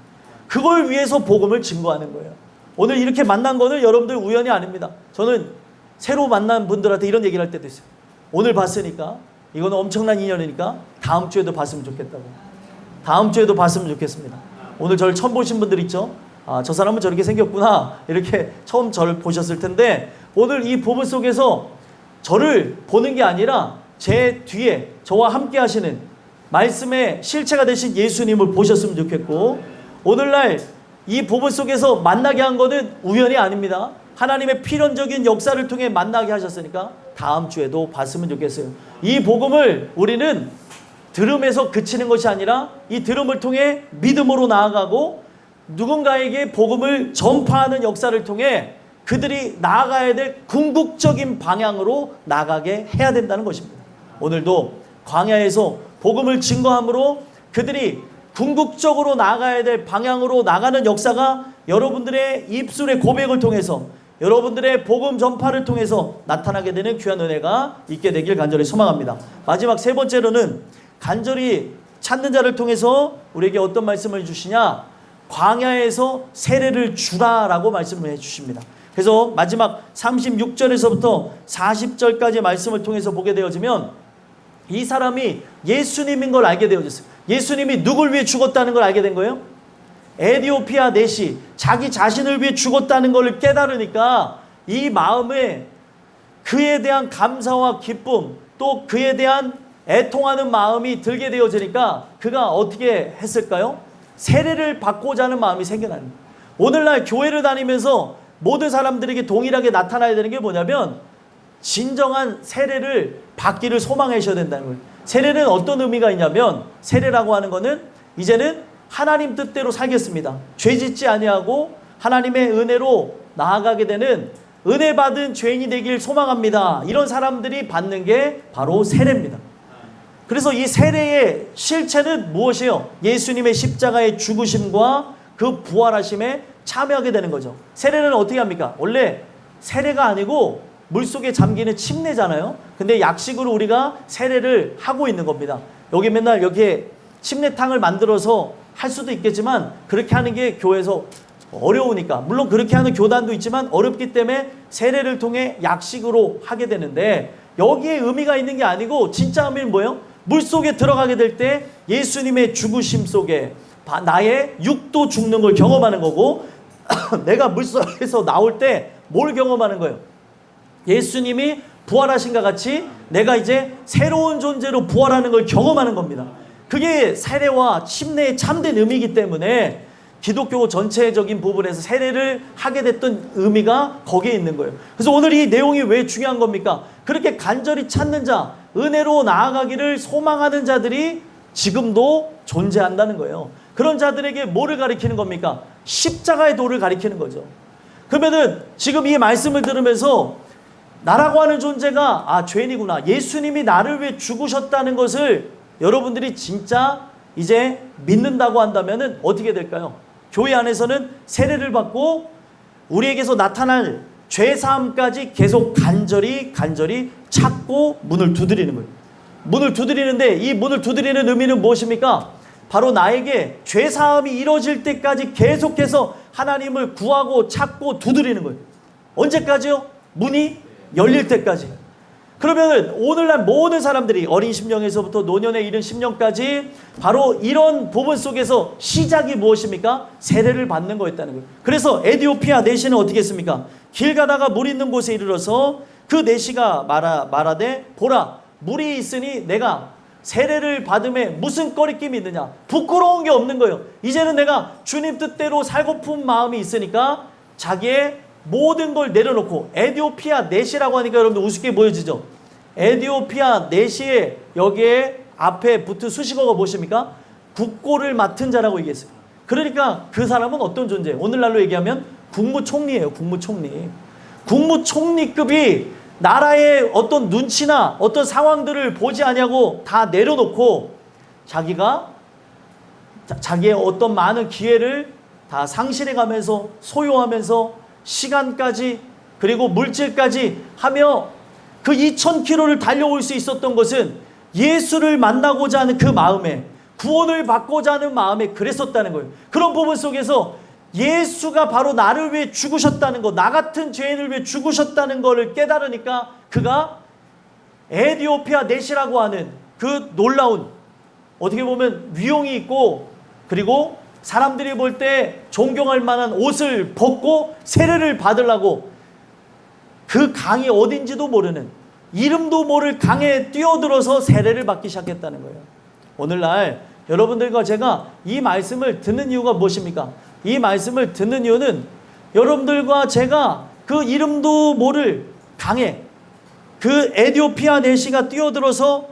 그걸 위해서 복음을 증거하는 거예요. 오늘 이렇게 만난 거는 여러분들 우연이 아닙니다. 저는 새로 만난 분들한테 이런 얘기를 할 때도 있어요. 오늘 봤으니까, 이거는 엄청난 인연이니까 다음 주에도 봤으면 좋겠다고. 다음 주에도 봤으면 좋겠습니다. 오늘 저를 처음 보신 분들 있죠? 아, 저 사람은 저렇게 생겼구나. 이렇게 처음 저를 보셨을 텐데, 오늘 이 부분 속에서 저를 보는 게 아니라 제 뒤에 저와 함께 하시는 말씀의 실체가 되신 예수님을 보셨으면 좋겠고, 오늘날 이 부분 속에서 만나게 한 거는 우연이 아닙니다. 하나님의 필연적인 역사를 통해 만나게 하셨으니까 다음 주에도 봤으면 좋겠어요. 이 복음을 우리는 들음에서 그치는 것이 아니라 이 들음을 통해 믿음으로 나아가고 누군가에게 복음을 전파하는 역사를 통해 그들이 나아가야 될 궁극적인 방향으로 나가게 해야 된다는 것입니다. 오늘도 광야에서 복음을 증거함으로 그들이 궁극적으로 나아가야 될 방향으로 나가는 역사가 여러분들의 입술의 고백을 통해서, 여러분들의 복음 전파를 통해서 나타나게 되는 귀한 은혜가 있게 되길 간절히 소망합니다. 마지막 세 번째로는 간절히 찾는 자를 통해서 우리에게 어떤 말씀을 주시냐? 광야에서 세례를 주라라고 말씀을 해주십니다. 그래서 마지막 36절에서부터 40절까지 말씀을 통해서 보게 되어지면 이 사람이 예수님인 걸 알게 되어졌어요. 예수님이 누굴 위해 죽었다는 걸 알게 된 거예요. 에티오피아 내시, 자기 자신을 위해 죽었다는 걸 깨달으니까 이 마음에 그에 대한 감사와 기쁨, 또 그에 대한 애통하는 마음이 들게 되어지니까 그가 어떻게 했을까요? 세례를 받고자 하는 마음이 생겨나는 거예요. 오늘날 교회를 다니면서 모든 사람들에게 동일하게 나타나야 되는 게 뭐냐면 진정한 세례를 받기를 소망하셔야 된다는 거예요. 세례는 어떤 의미가 있냐면, 세례라고 하는 거는 이제는 하나님 뜻대로 살겠습니다. 죄 짓지 아니하고 하나님의 은혜로 나아가게 되는 은혜 받은 죄인이 되길 소망합니다. 이런 사람들이 받는 게 바로 세례입니다. 그래서 이 세례의 실체는 무엇이에요? 예수님의 십자가의 죽으심과 그 부활하심에 참여하게 되는 거죠. 세례는 어떻게 합니까? 원래 세례가 아니고 물속에 잠기는 침례잖아요. 근데 약식으로 우리가 세례를 하고 있는 겁니다. 여기 맨날 여기에 침례탕을 만들어서 할 수도 있겠지만 그렇게 하는 게 교회에서 어려우니까, 물론 그렇게 하는 교단도 있지만 어렵기 때문에 세례를 통해 약식으로 하게 되는데, 여기에 의미가 있는 게 아니고 진짜 의미는 뭐예요? 물속에 들어가게 될 때 예수님의 죽으심 속에 나의 육도 죽는 걸 경험하는 거고, 내가 물속에서 나올 때 뭘 경험하는 거예요? 예수님이 부활하신과 같이 내가 이제 새로운 존재로 부활하는 걸 경험하는 겁니다. 그게 세례와 침례의 참된 의미이기 때문에 기독교 전체적인 부분에서 세례를 하게 됐던 의미가 거기에 있는 거예요. 그래서 오늘 이 내용이 왜 중요한 겁니까? 그렇게 간절히 찾는 자, 은혜로 나아가기를 소망하는 자들이 지금도 존재한다는 거예요. 그런 자들에게 뭐를 가리키는 겁니까? 십자가의 도를 가리키는 거죠. 그러면은 지금 이 말씀을 들으면서 나라고 하는 존재가 죄인이구나, 예수님이 나를 위해 죽으셨다는 것을 여러분들이 진짜 이제 믿는다고 한다면은 어떻게 될까요? 교회 안에서는 세례를 받고 우리에게서 나타날 죄사함까지 계속 간절히 찾고 문을 두드리는 거예요. 문을 두드리는데 이 문을 두드리는 의미는 무엇입니까? 바로 나에게 죄사함이 이루어질 때까지 계속해서 하나님을 구하고 찾고 두드리는 거예요. 언제까지요? 문이 열릴 때까지. 그러면 오늘날 모든 사람들이 어린 심령에서부터 노년에 이른 심령까지 바로 이런 부분 속에서 시작이 무엇입니까? 세례를 받는 거였다는 거예요. 그래서 에디오피아 내시는 어떻게 했습니까? 길 가다가 물 있는 곳에 이르러서 그 내시가 말하되 보라 물이 있으니 내가 세례를 받음에 무슨 꺼리낌이 있느냐? 부끄러운 게 없는 거예요. 이제는 내가 주님 뜻대로 살고픈 마음이 있으니까 자기의 모든 걸 내려놓고, 에디오피아 내시라고 하니까 여러분들 우습게 보여지죠? 에디오피아 내시에 여기에 앞에 붙은 수식어가 무엇입니까? 국고를 맡은 자라고 얘기했어요. 그러니까 그 사람은 어떤 존재예요? 오늘날로 얘기하면 국무총리예요. 국무총리. 국무총리급이 나라의 어떤 눈치나 어떤 상황들을 보지 아니하고 다 내려놓고 자기가 자기의 어떤 많은 기회를 다 상실해가면서 소요하면서 시간까지 그리고 물질까지 하며 그 2000km를 달려올 수 있었던 것은 예수를 만나고자 하는 그 마음에, 구원을 받고자 하는 마음에 그랬었다는 거예요. 그런 부분 속에서 예수가 바로 나를 위해 죽으셨다는 것, 나 같은 죄인을 위해 죽으셨다는 것을 깨달으니까 그가 에디오피아 내시라고 하는 그 놀라운, 어떻게 보면 위용이 있고 그리고 사람들이 볼 때 존경할 만한 옷을 벗고 세례를 받으려고 그 강이 어딘지도 모르는, 이름도 모를 강에 뛰어들어서 세례를 받기 시작했다는 거예요. 오늘날 여러분들과 제가 이 말씀을 듣는 이유가 무엇입니까? 이 말씀을 듣는 이유는 여러분들과 제가 그 이름도 모를 강에 그 에디오피아 내시가 뛰어들어서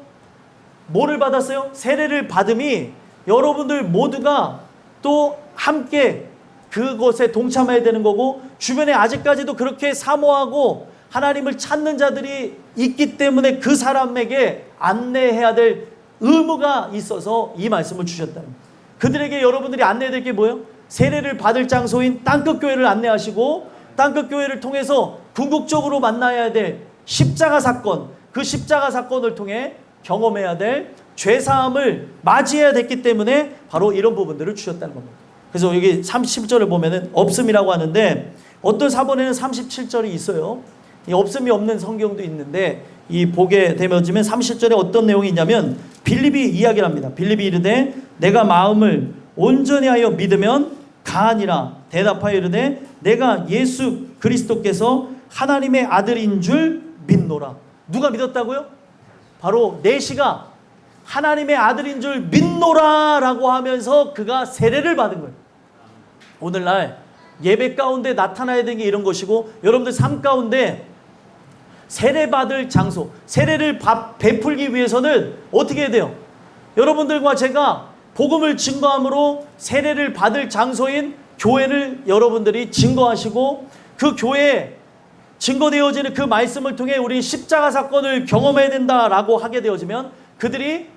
뭐를 받았어요? 세례를 받음이 여러분들 모두가 또 함께 그것에 동참해야 되는 거고, 주변에 아직까지도 그렇게 사모하고 하나님을 찾는 자들이 있기 때문에 그 사람에게 안내해야 될 의무가 있어서 이 말씀을 주셨다는 거예요. 그들에게 여러분들이 안내해야 될 게 뭐예요? 세례를 받을 장소인 땅끝교회를 안내하시고, 땅끝교회를 통해서 궁극적으로 만나야 될 십자가 사건, 그 십자가 사건을 통해 경험해야 될 죄사함을 맞이해야 됐기 때문에 바로 이런 부분들을 주셨다는 겁니다. 그래서 여기 37절을 보면은 없음이라고 하는데, 어떤 사본에는 37절이 있어요. 이 없음이 없는 성경도 있는데, 이 보게 되면 30절에 어떤 내용이 있냐면 빌립이 이야기를 합니다. 빌립이 이르되 내가 마음을 온전히 하여 믿으면 가하니라. 대답하여 이르되 내가 예수 그리스도께서 하나님의 아들인 줄 믿노라. 누가 믿었다고요? 바로 내시가 하나님의 아들인 줄 믿노라라고 하면서 그가 세례를 받은 거예요. 오늘날 예배 가운데 나타나야 되는 게 이런 것이고, 여러분들 삶 가운데 세례 받을 장소, 세례를 베풀기 위해서는 어떻게 해야 돼요? 여러분들과 제가 복음을 증거함으로 세례를 받을 장소인 교회를 여러분들이 증거하시고, 그 교회에 증거되어지는 그 말씀을 통해 우리 십자가 사건을 경험해야 된다라고 하게 되어지면, 그들이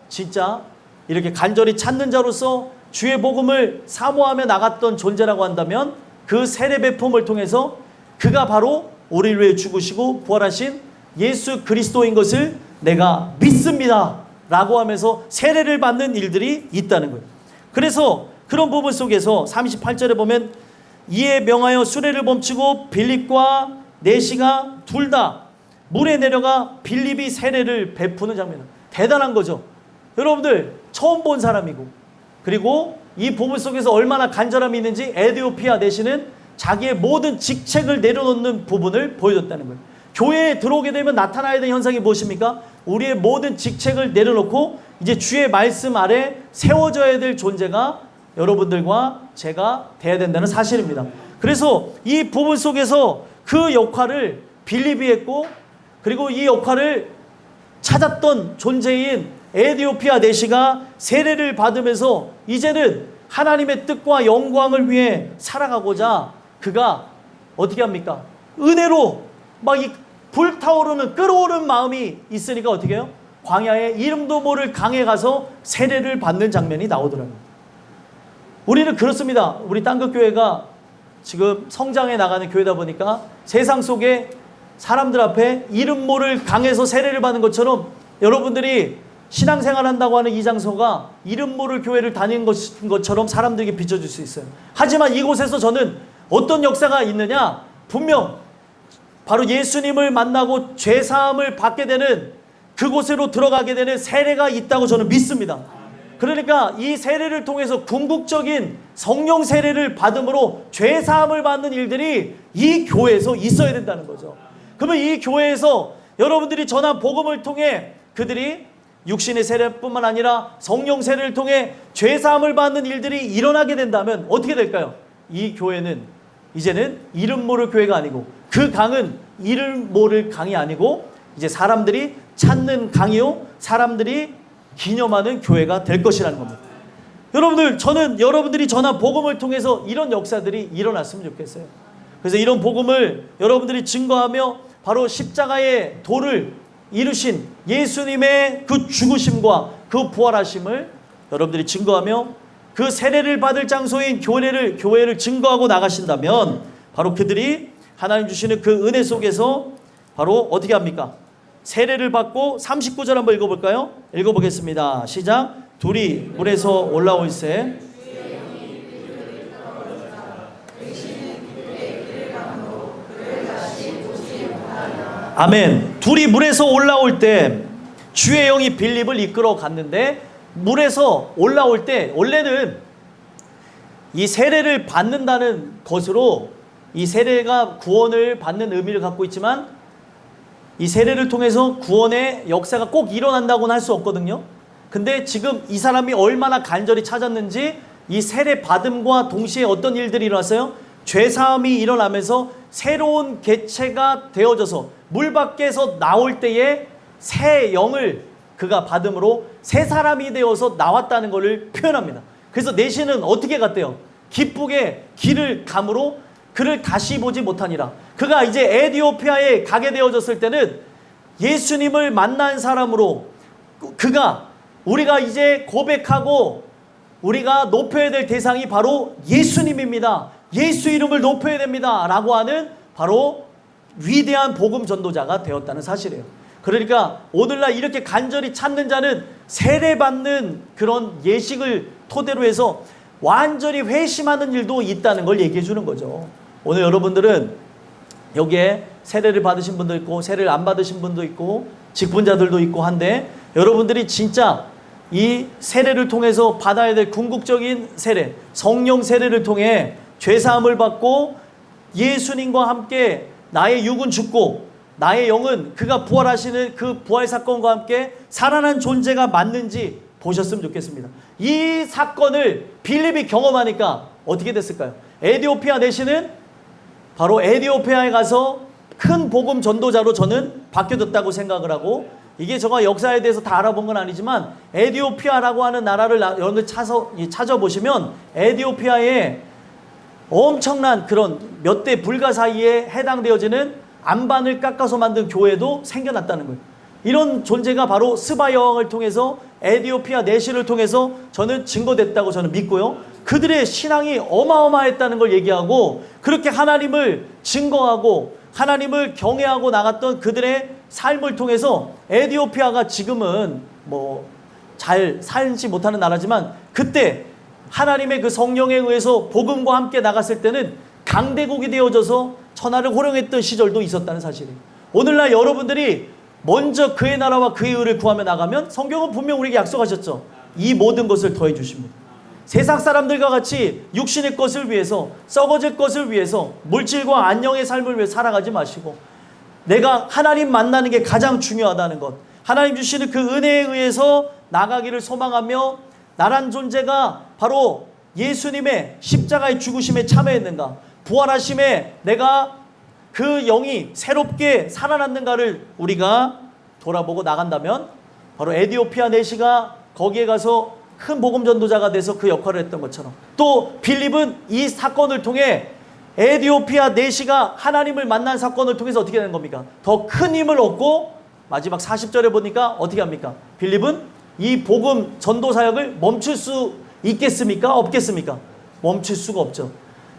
진짜 이렇게 간절히 찾는 자로서 주의 복음을 사모하며 나갔던 존재라고 한다면, 그 세례 베품을 통해서 그가 바로 우리를 위해 죽으시고 부활하신 예수 그리스도인 것을 내가 믿습니다 라고 하면서 세례를 받는 일들이 있다는 거예요. 그래서 그런 부분 속에서 38절에 보면 이에 명하여 수레를 멈추고 빌립과 내시가 둘 다 물에 내려가 빌립이 세례를 베푸는 장면입니다. 대단한 거죠. 여러분들 처음 본 사람이고, 그리고 이 부분 속에서 얼마나 간절함이 있는지 에디오피아 내시는 자기의 모든 직책을 내려놓는 부분을 보여줬다는 거예요. 교회에 들어오게 되면 나타나야 되는 현상이 무엇입니까? 우리의 모든 직책을 내려놓고 이제 주의 말씀 아래 세워져야 될 존재가 여러분들과 제가 돼야 된다는 사실입니다. 그래서 이 부분 속에서 그 역할을 빌립이 했고, 그리고 이 역할을 찾았던 존재인 에디오피아 내시가 세례를 받으면서 이제는 하나님의 뜻과 영광을 위해 살아가고자 그가 어떻게 합니까? 은혜로 막 이 불타오르는 끓어오른 마음이 있으니까 어떻게 해요? 광야에 이름도 모를 강에 가서 세례를 받는 장면이 나오더라고요. 우리는 그렇습니다. 우리 땅끝교회가 지금 성장해 나가는 교회다 보니까 세상 속에 사람들 앞에 이름 모를 강에서 세례를 받는 것처럼 여러분들이 신앙생활 한다고 하는 이 장소가 이름 모를 교회를 다니는 것처럼 사람들에게 비춰줄 수 있어요. 하지만 이곳에서 저는 어떤 역사가 있느냐? 분명 바로 예수님을 만나고 죄사함을 받게 되는 그곳으로 들어가게 되는 세례가 있다고 저는 믿습니다. 그러니까 이 세례를 통해서 궁극적인 성령 세례를 받음으로 죄사함을 받는 일들이 이 교회에서 있어야 된다는 거죠. 그러면 이 교회에서 여러분들이 전한 복음을 통해 그들이 육신의 세례뿐만 아니라 성령 세례를 통해 죄사함을 받는 일들이 일어나게 된다면 어떻게 될까요? 이 교회는 이제는 이름 모를 교회가 아니고, 그 강은 이름 모를 강이 아니고 이제 사람들이 찾는 강이요, 사람들이 기념하는 교회가 될 것이라는 겁니다. 여러분들, 저는 여러분들이 전한 복음을 통해서 이런 역사들이 일어났으면 좋겠어요. 그래서 이런 복음을 여러분들이 증거하며 바로 십자가의 도를 이루신 예수님의 그 죽으심과 그 부활하심을 여러분들이 증거하며 그 세례를 받을 장소인 교회를 증거하고 나가신다면 바로 그들이 하나님 주시는 그 은혜 속에서 바로 어떻게 합니까? 세례를 받고 39절 한번 읽어볼까요? 읽어보겠습니다. 시작. 둘이 물에서 올라올새 아멘. 둘이 물에서 올라올 때 주의 영이 빌립을 이끌어 갔는데, 물에서 올라올 때 원래는 이 세례를 받는다는 것으로 이 세례가 구원을 받는 의미를 갖고 있지만 이 세례를 통해서 구원의 역사가 꼭 일어난다고는 할 수 없거든요. 근데 지금 이 사람이 얼마나 간절히 찾았는지 이 세례 받음과 동시에 어떤 일들이 일어났어요? 죄사함이 일어나면서 새로운 개체가 되어져서 물 밖에서 나올 때에 새 영을 그가 받음으로 새 사람이 되어서 나왔다는 것을 표현합니다. 그래서 내시는 어떻게 갔대요? 기쁘게 길을 감으로 그를 다시 보지 못하니라. 그가 이제 에디오피아에 가게 되어졌을 때는 예수님을 만난 사람으로 그가 우리가 이제 고백하고 우리가 높여야 될 대상이 바로 예수님입니다. 예수 이름을 높여야 됩니다. 라고 하는 바로 위대한 복음 전도자가 되었다는 사실이에요. 그러니까 오늘날 이렇게 간절히 찾는 자는 세례받는 그런 예식을 토대로 해서 완전히 회심하는 일도 있다는 걸 얘기해 주는 거죠. 오늘 여러분들은 여기에 세례를 받으신 분도 있고 세례를 안 받으신 분도 있고 직분자들도 있고 한데, 여러분들이 진짜 이 세례를 통해서 받아야 될 궁극적인 세례, 성령 세례를 통해 죄사함을 받고 예수님과 함께 나의 육은 죽고 나의 영은 그가 부활하시는 그 부활 사건과 함께 살아난 존재가 맞는지 보셨으면 좋겠습니다. 이 사건을 빌립이 경험하니까 어떻게 됐을까요? 에디오피아 내시는 바로 에디오피아에 가서 큰 복음 전도자로 저는 바뀌어졌다고 생각을 하고, 이게 제가 역사에 대해서 다 알아본 건 아니지만 에디오피아라고 하는 나라를 여러분들 찾아보시면 에디오피아에 엄청난 그런 몇 대 불가 사이에 해당되어지는 안반을 깎아서 만든 교회도 생겨났다는 거예요. 이런 존재가 바로 스바 여왕을 통해서 에디오피아 내시를 통해서 저는 증거됐다고 저는 믿고요. 그들의 신앙이 어마어마했다는 걸 얘기하고, 그렇게 하나님을 증거하고 하나님을 경외하고 나갔던 그들의 삶을 통해서 에디오피아가 지금은 뭐 잘 살지 못하는 나라지만 그때 하나님의 그 성령에 의해서 복음과 함께 나갔을 때는 강대국이 되어져서 천하를 호령했던 시절도 있었다는 사실이에요. 오늘날 여러분들이 먼저 그의 나라와 그의 의를 구하며 나가면 성경은 분명 우리에게 약속하셨죠. 이 모든 것을 더해 주십니다. 세상 사람들과 같이 육신의 것을 위해서, 썩어질 것을 위해서, 물질과 안녕의 삶을 위해 살아가지 마시고 내가 하나님 만나는 게 가장 중요하다는 것, 하나님 주시는 그 은혜에 의해서 나가기를 소망하며 나란 존재가 바로 예수님의 십자가의 죽으심에 참여했는가, 부활하심에 내가 그 영이 새롭게 살아났는가를 우리가 돌아보고 나간다면 바로 에디오피아 내시가 거기에 가서 큰 복음 전도자가 돼서 그 역할을 했던 것처럼, 또 빌립은 이 사건을 통해 에디오피아 내시가 하나님을 만난 사건을 통해서 어떻게 되는 겁니까? 더 큰 힘을 얻고 마지막 40절에 보니까 어떻게 합니까? 빌립은 이 복음 전도 사역을 멈출 수 있겠습니까? 없겠습니까? 멈출 수가 없죠.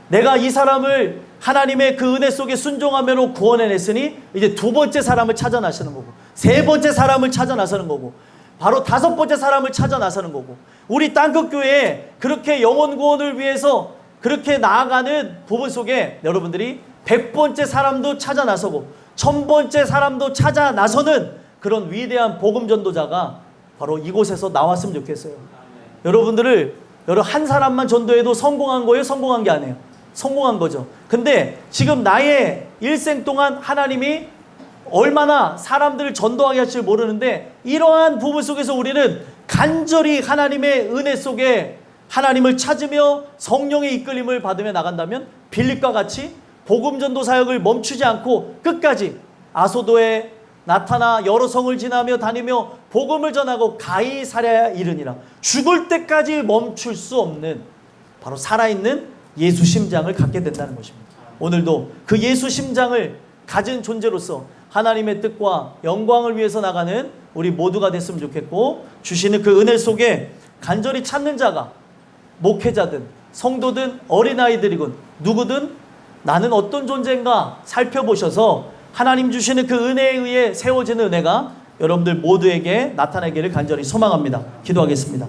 내가 이 사람을 하나님의 그 은혜 속에 순종하며 구원해냈으니 이제 두 번째 사람을 찾아 나서는 거고, 세 번째 사람을 찾아 나서는 거고, 바로 다섯 번째 사람을 찾아 나서는 거고, 우리 땅끝교회에 그렇게 영혼 구원을 위해서 그렇게 나아가는 부분 속에 여러분들이 100번째 사람도 찾아 나서고 1000번째 사람도 찾아 나서는 그런 위대한 복음 전도자가 바로 이곳에서 나왔으면 좋겠어요. 여러분들을 한 사람만 전도해도 성공한 거예요? 성공한 게 아니에요. 성공한 거죠. 근데 지금 나의 일생 동안 하나님이 얼마나 사람들을 전도하게 할지 모르는데 이러한 부분 속에서 우리는 간절히 하나님의 은혜 속에 하나님을 찾으며 성령의 이끌림을 받으며 나간다면 빌립과 같이 복음 전도 사역을 멈추지 않고 끝까지 아소도에 나타나 여러 성을 지나며 다니며 복음을 전하고 가히 살아야 이르니라. 죽을 때까지 멈출 수 없는 바로 살아있는 예수 심장을 갖게 된다는 것입니다. 오늘도 그 예수 심장을 가진 존재로서 하나님의 뜻과 영광을 위해서 나가는 우리 모두가 됐으면 좋겠고, 주시는 그 은혜 속에 간절히 찾는 자가 목회자든 성도든 어린아이들이건 누구든 나는 어떤 존재인가 살펴보셔서 하나님 주시는 그 은혜에 의해 세워지는 은혜가 여러분들 모두에게 나타나기를 간절히 소망합니다. 기도하겠습니다.